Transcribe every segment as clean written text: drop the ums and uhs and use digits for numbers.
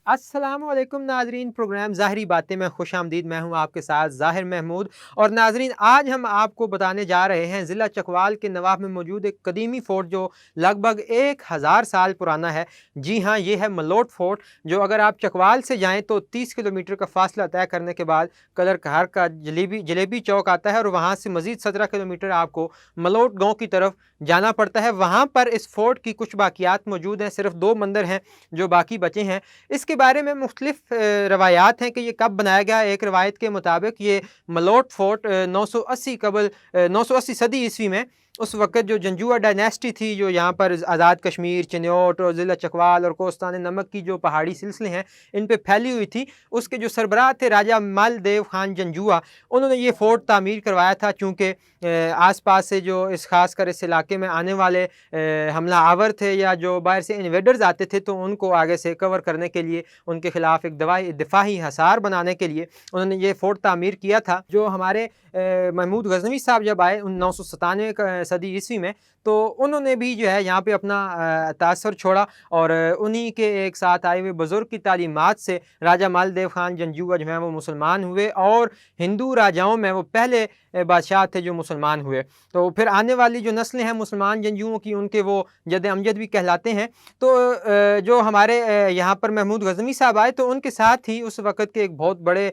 अस्सलाम वालेकुम नाजरीन, प्रोग्राम ज़ाहरी बातें में खुश आमदीद। मैं हूँ आपके साथ ज़ाहिर महमूद। और नाजरीन, आज हम आपको बताने जा रहे हैं ज़िला चकवाल के नवाब में मौजूद एक कदीमी फ़ोर्ट जो लगभग 1000 साल पुराना है। जी हाँ, ये है मलोट फ़ोर्ट, जो अगर आप चकवाल से जाएँ तो 30 किलोमीटर का फ़ासला तय करने के बाद कलर कहार का जलेबी चौक आता है और वहाँ से मज़ीद 17 किलोमीटर आपको मलोट गाँव की तरफ जाना पड़ता है। वहाँ पर इस फ़ोर्ट की कुछ बाक़ियात मौजूद हैं, सिर्फ 2 मंदिर हैं जो बाकी बचे हैं। इसके बारे में मुख्तलिफ रवायात हैं कि ये कब बनाया गया। एक रवायत के मुताबिक ये मलोट फ़ोर्ट 980 सदी ईस्वी में, उस वक़्त जो जंजुआ डायनेस्टी थी, जो यहाँ पर आज़ाद कश्मीर, चिन्योट और ज़िला चकवाल और कोस्तान नमक की जो पहाड़ी सिलसिले हैं, इन पे फैली हुई थी। उसके जो सरबराह थे राजा मालदेव खान जंजुआ, उन्होंने ये फ़ोर्ट तामीर करवाया था, चूँकि आस-पास से जो ख़ासकर इस इलाके में आने वाले हमला आवर थे या जो बाहर से इन्वेडर्स आते थे, तो उनको आगे से कवर करने के लिए, उनके खिलाफ एक दिफाही हसार बनाने के लिए उन्होंने ये फ़ोर्ट तामीर किया था। जो हमारे महमूद गज़नवी साहब जब आए 997 सदी ईस्वी में, तो उन्होंने भी जो है यहाँ पे अपना तासर छोड़ा और उन्हीं के एक साथ आए हुए बुज़ुर्ग की तालीमात से राजा मालदेव खान जंजुआ जो हैं वो मुसलमान हुए और हिंदू राजाओं में वो पहले बादशाह थे जो मुसलमान हुए। तो फिर आने वाली जो नस्लें हैं मुसलमान जंजुओं की, उनके वो जद अमजद भी कहलाते हैं। तो जो हमारे यहाँ पर महमूद गज़नवी साहब आए, तो उनके साथ ही उस वक़्त के एक बहुत बड़े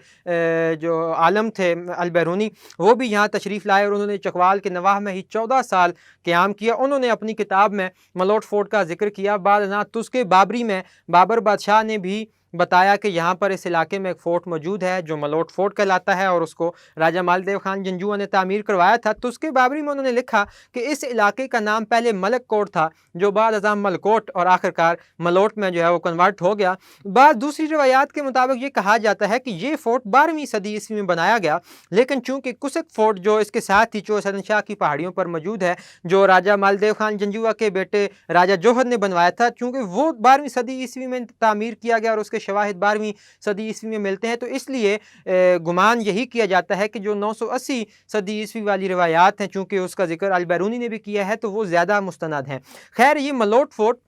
जो आलम थे अल बैरूनी, वो भी यहाँ तशरीफ़ लाए और उन्होंने चकवाल के नवाह में ही 14 साल क़याम किया। उन्होंने अपनी किताब में मलोट फ़ोर्ट का ज़िक्र किया। बाद ना तुस्के बाबरी में बाबर बादशाह ने भी बताया कि यहाँ पर इस इलाके में एक फ़ोर्ट मौजूद है जो मलोट फ़ोर्ट कहलाता है और उसको राजा मालदेव खान जंजुआ ने तामीर करवाया था। तुस्के बाबरी में उन्होंने लिखा कि इस इलाके का नाम पहले मलक कोट था, जो बाद अज़ां मलकोट और आखिरकार मलोट में जो है वो कन्वर्ट हो गया। बाद दूसरी रवायात के मुताबिक ये कहा जाता है कि ये फ़ोर्ट 12वीं सदी ईस्वी में बनाया गया, लेकिन चूँकि कुसक फ़ोर्ट जो इसके साथ ही चौसदनशाह की पहाड़ियों पर मौजूद है, जो राजा मालदेव खान जंजुआ के बेटे राजा जौहर ने बनवाया था, चूँकि वो 12वीं सदी ईस्वी में तामीर किया गया और उसके शवाहिद 12वीं सदी ईस्वी में मिलते हैं, तो इसलिए गुमान यही किया जाता है कि जो 980 सदी ईस्वी वाली रवायात हैं, चूँकि उसका ज़िक्र अल बैरूनी ने भी किया है, तो वो ज़्यादा मुस्तनद हैं। खैर, ये मलोट फ़ोर्ट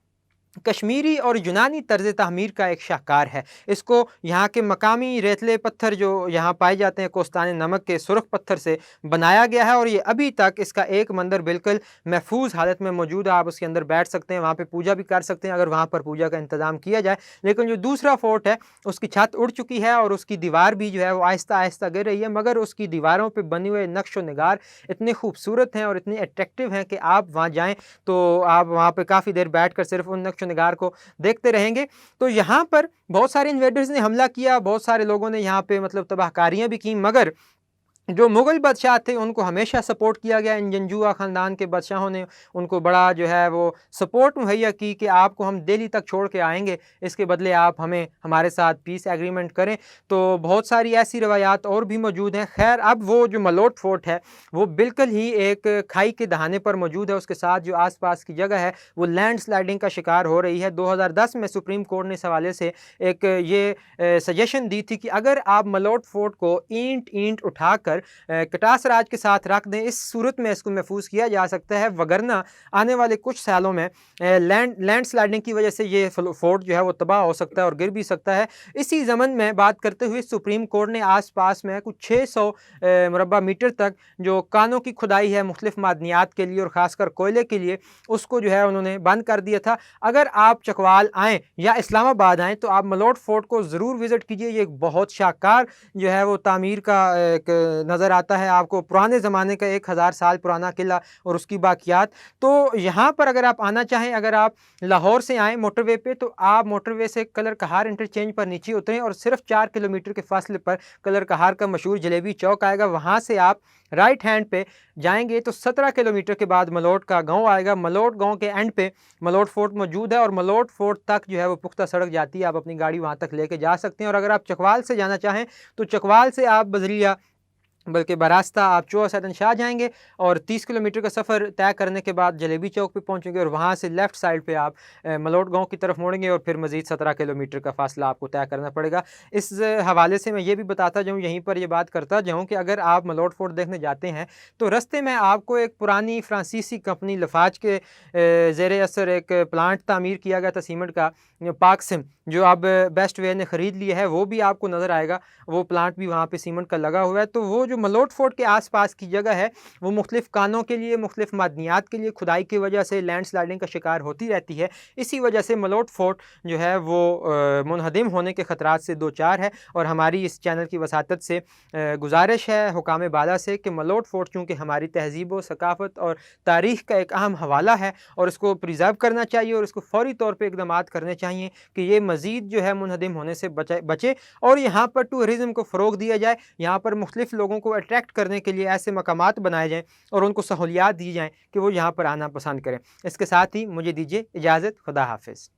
कश्मीरी और यूनानी तर्ज़ तामीर का एक शाहकार है। इसको यहाँ के मकामी रेतले पत्थर जो यहाँ पाए जाते हैं, कोस्तान नमक के सुर्ख पत्थर से बनाया गया है और ये अभी तक इसका एक मंदिर बिल्कुल महफूज हालत में मौजूद है। आप उसके अंदर बैठ सकते हैं, वहाँ पे पूजा भी कर सकते हैं अगर वहाँ पर पूजा का इंतज़ाम किया जाए। लेकिन जो दूसरा फ़ोर्ट है, उसकी छत उड़ चुकी है और उसकी दीवार भी जो है वो आहिस्ता आहिस्ता गिर रही है, मगर उसकी दीवारों पर बने हुए नक्श व निगार इतने खूबसूरत हैं और इतने अट्रैक्टिव हैं कि आप वहाँ जाएँ तो आप वहाँ पर काफ़ी देर बैठ कर सिर्फ उन नक्श निगार को देखते रहेंगे। तो यहाँ पर बहुत सारे इन्वेडर्स ने हमला किया, बहुत सारे लोगों ने यहाँ पे मतलब तबाहकारियाँ भी की, मगर जो मुग़ल बादशाह थे उनको हमेशा सपोर्ट किया गया। इन जंजुआ ख़ानदान के बादशाहों ने उनको बड़ा जो है वो सपोर्ट मुहैया की कि आपको हम दिल्ली तक छोड़ के आएँगे, इसके बदले आप हमें हमारे साथ पीस एग्रीमेंट करें। तो बहुत सारी ऐसी रवायात और भी मौजूद हैं। खैर, अब वो जो मलोट फ़ोर्ट है वो बिल्कुल ही एक खाई के दहाने पर मौजूद है। उसके साथ जो आस-पास की जगह है वो लैंडस्लाइडिंग का शिकार हो रही है। 2010 में सुप्रीम कोर्ट ने इस हवाले से एक ये सजेशन दी थी कि अगर आप मलोट फ़ोर्ट को ईंट उठाकर कटास राज के साथ रख दें, इस सूरत में इसको महफूज किया जा सकता है, वगरना आने वाले कुछ सालों में लैंडस्लाइडिंग की वजह से ये फ़ोर्ट जो है वो तबाह हो सकता है और गिर भी सकता है। इसी ज़मन में बात करते हुए सुप्रीम कोर्ट ने आस-पास में कुछ 600 मुरब्बा मीटर तक जो कानों की खुदाई है मुख्तलिफ मादनियात के लिए और ख़ासकर कोयले के लिए, उसको जो है उन्होंने बंद कर दिया था। अगर आप चकवाल आएँ या इस्लामाबाद आएँ तो आप मलोट फ़ोर्ट को ज़रूर विज़िट कीजिए। ये एक बहुत शाहकार जो है वो तामीर का एक नज़र आता है आपको, पुराने ज़माने का 1000 साल पुराना किला और उसकी बाक़ियात। तो यहाँ पर अगर आप आना चाहें, अगर आप लाहौर से आएँ मोटरवे पे, तो आप मोटरवे से कलर कहार इंटरचेंज पर नीचे उतरें और सिर्फ 4 किलोमीटर के फासले पर कलर कहार का मशहूर जलेबी चौक आएगा। वहाँ से आप राइट हैंड पे जाएंगे तो 17 किलोमीटर के बाद मलोट का गांव आएगा। मलोट गांव के एंड पे मलोट फ़ोर्ट मौजूद है और मलोट फ़ोर्ट तक जो है वो पुख्ता सड़क जाती है, आप अपनी गाड़ी वहाँ तक लेके जा सकते हैं। और अगर आप चकवाल से जाना चाहें तो चकवाल से आप बजरिया बल्कि बरास्ता आप चौसदनशाह जाएंगे और 30 किलोमीटर का सफ़र तय करने के बाद जलेबी चौक पे पहुंचेंगे और वहां से लेफ़्ट साइड पे आप मलोट गांव की तरफ मुड़ेंगे और फिर मज़ीद 17 किलोमीटर का फासला आपको तय करना पड़ेगा। इस हवाले से मैं ये भी बताता जाऊँ, यहीं पर ये बात करता जाऊँ कि अगर आप मलोट फ़ोर्ट देखने जाते हैं तो रस्ते में आपको एक पुरानी फ्रांसीसी कंपनी लफाज के ज़ेर असर एक प्लांट तामीर किया गया था सीमेंट का, पाक सिम, जो अब बेस्ट वेयर ने ख़रीद लिया है वो भी आपको नज़र आएगा, वो प्लांट भी वहाँ पे सीमेंट का लगा हुआ है। तो वो जो मलोट फोर्ट के आस-पास की जगह है वो मुख्तलिफ़ कानों के लिए, मुख्तलिफ़ मादनियात के लिए खुदाई की वजह से लैंडस्लाइडिंग का शिकार होती रहती है। इसी वजह से मलोट फोर्ट जो है वो मुनहदिम होने के ख़तरात से दो चार है। और हमारी इस चैनल की वसातत से गुजारिश है हुकाम बाला से कि मलोट फोर्ट चूँकि हमारी तहज़ीब व सकाफ़त और तारीख़ का एक अहम हवाला है और इसको प्रिज़र्व करना चाहिए और इसको फ़ौरी तौर पे इक़दामात करने चाहिए कि ये मज़ीद जो है मुनहदिम होने से बचे और यहाँ पर टूरिज़्म को फ़रोग़ दिया जाए। यहाँ पर मुख्तलिफ़ लोगों को अट्रैक्ट करने के लिए ऐसे मकामात बनाए जाएँ और उनको सहूलियात दी जाएँ कि वो यहाँ पर आना पसंद करें। इसके साथ ही मुझे दीजिए इजाज़त। खुदा हाफ़िज़।